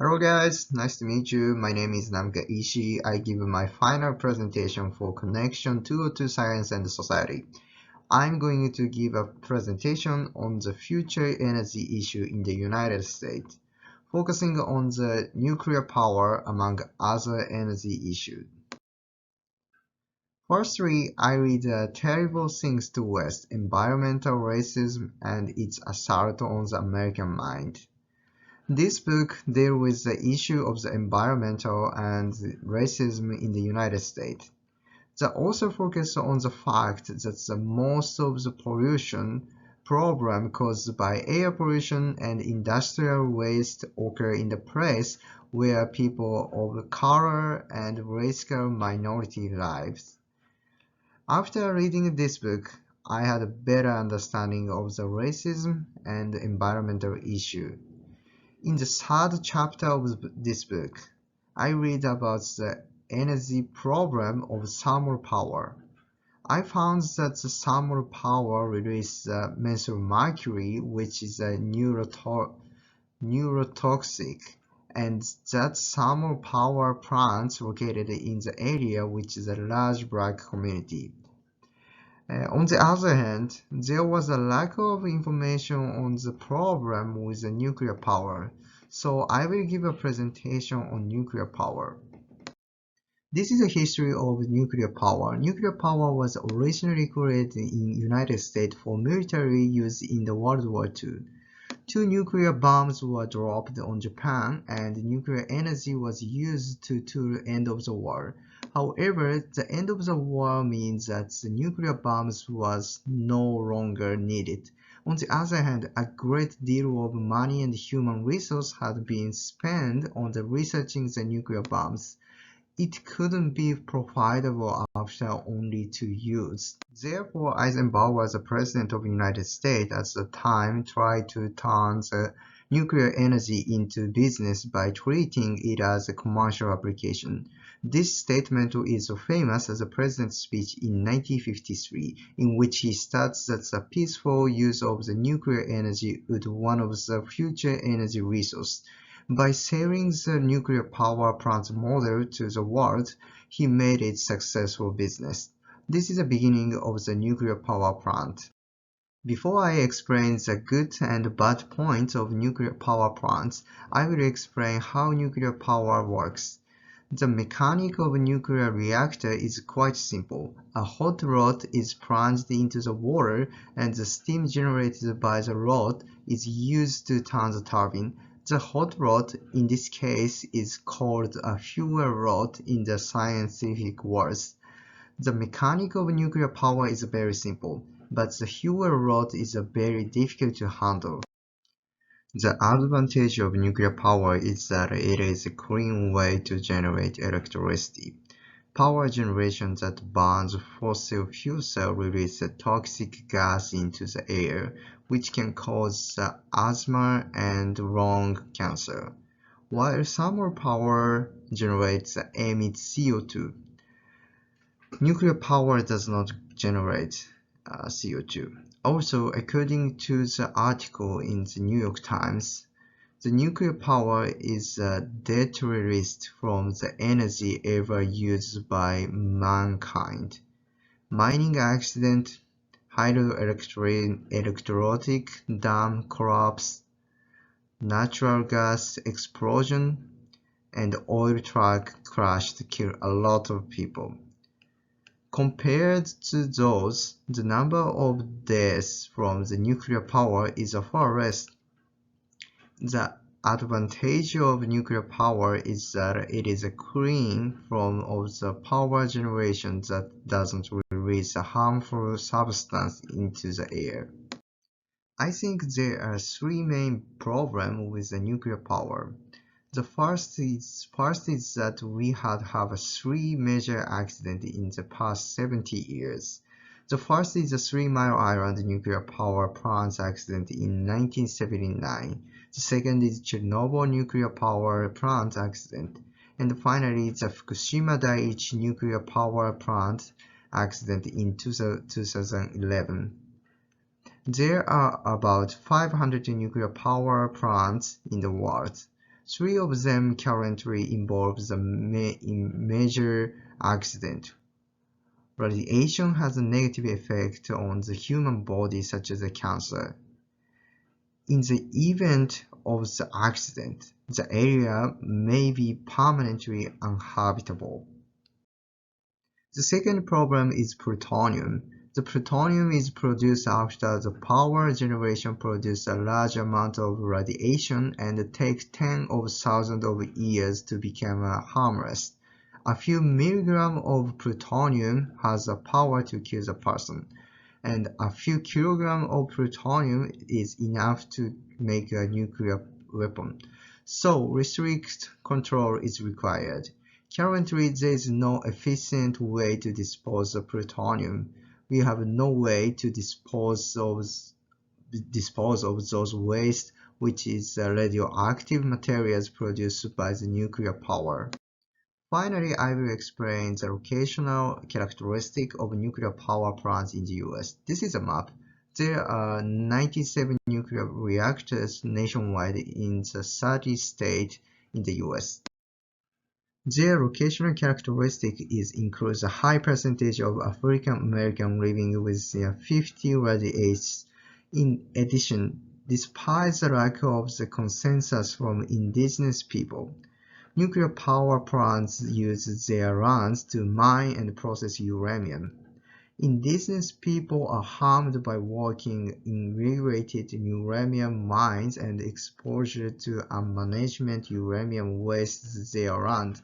Hello guys, nice to meet you. My name is Namga Ishii. I give my final presentation for Connection 202 Science and Society. I'm going to give a presentation on the future energy issue in the United States, focusing on the nuclear power among other energy issues. Firstly, I read Terrible Things to West, Environmental Racism and its Assault on the American Mind. This book deals with the issue of the environmental and racism in the United States. The author focuses on the fact that the most of the pollution problem caused by air pollution and industrial waste occur in the place where people of color and racial minority lives. After reading this book, I had a better understanding of the racism and environmental issue. In the third chapter of this book, I read about the energy problem of thermal power. I found that the thermal power releases methylmercury, which is a neurotoxic, and that thermal power plants located in the area which is a large black community. On the other hand, there was a lack of information on the problem with the nuclear power, so I will give a presentation on nuclear power. This is a history of nuclear power. Nuclear power was originally created in the United States for military use in the World War II. Two nuclear bombs were dropped on Japan, and nuclear energy was used to the end of the war. However, the end of the war means that the nuclear bombs was no longer needed. On the other hand, a great deal of money and human resources had been spent on the researching the nuclear bombs. It couldn't be profitable after only 2 years. Therefore, Eisenhower, the President of the United States at the time, tried to turn the nuclear energy into business by treating it as a commercial application. This statement is so famous as the President's speech in 1953, in which he states that the peaceful use of the nuclear energy would be one of the future energy resources. By selling the nuclear power plant model to the world, he made it successful business. This is the beginning of the nuclear power plant. Before I explain the good and bad points of nuclear power plants, I will explain how nuclear power works. The mechanic of a nuclear reactor is quite simple. A hot rod is plunged into the water, and the steam generated by the rod is used to turn the turbine. The hot rod in this case is called a fuel rod in the scientific words. The mechanic of nuclear power is very simple, but the fuel rod is very difficult to handle. The advantage of nuclear power is that it is a clean way to generate electricity. Power generation that burns fossil fuels releases toxic gas into the air, which can cause asthma and lung cancer, while thermal power generates emits CO2. Nuclear power does not generate CO2. Also, according to the article in the New York Times, the nuclear power is the deadliest from the energy ever used by mankind. Mining accident, hydroelectric dam collapse, natural gas explosion, and oil truck crash kill a lot of people. Compared to those, the number of deaths from the nuclear power is far less. The advantage of nuclear power is that it is clean from all the power generation that doesn't release a harmful substance into the air. I think there are three main problems with the nuclear power. The first is that we had three major accidents in the past 70 years. The first is the 3 Mile Island nuclear power plant accident in 1979. The second is Chernobyl nuclear power plant accident. And finally, the Fukushima Daiichi nuclear power plant accident in 2011. There are about 500 nuclear power plants in the world. Three of them currently involve in major accident. Radiation has a negative effect on the human body, such as cancer. In the event of the accident, the area may be permanently uninhabitable. The second problem is plutonium. The plutonium is produced after the power generation produces a large amount of radiation and takes tens of thousands of years to become harmless. A few milligrams of plutonium has the power to kill a person, and a few kilograms of plutonium is enough to make a nuclear weapon. So restrict control is required. Currently, there is no efficient way to dispose of plutonium. We have no way to dispose of those waste, which is radioactive materials produced by the nuclear power. Finally, I will explain the locational characteristic of nuclear power plants in the US. This is a map. There are 97 nuclear reactors nationwide in the 30 states in the US. Their locational characteristic includes a high percentage of African Americans living within 50 radius. In addition, despite the lack of the consensus from indigenous people, nuclear power plants use their lands to mine and process uranium. Indigenous people are harmed by working in regulated uranium mines, and exposure to unmanaged uranium wastes their land,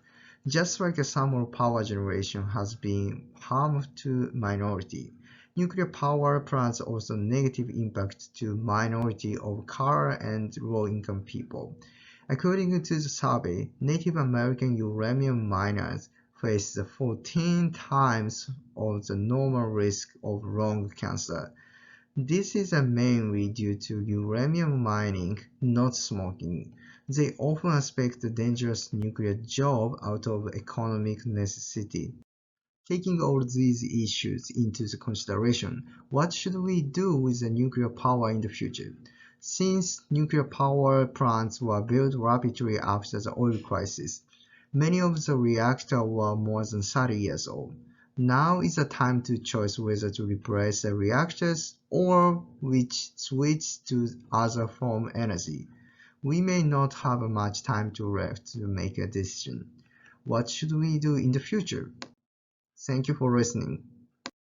just like thermal power generation has been harmful to minorities. Nuclear power plants also negative impact to minority of color and low-income people. According to the survey, Native American uranium miners face 14 times of the normal risk of lung cancer. This is mainly due to uranium mining, not smoking. They often expect a dangerous nuclear job out of economic necessity. Taking all these issues into the consideration, what should we do with the nuclear power in the future? Since nuclear power plants were built rapidly after the oil crisis, many of the reactors were more than 30 years old. Now is the time to choose whether to replace the reactors or which switch to other form energy. We may not have much time left to make a decision. What should we do in the future? Thank you for listening.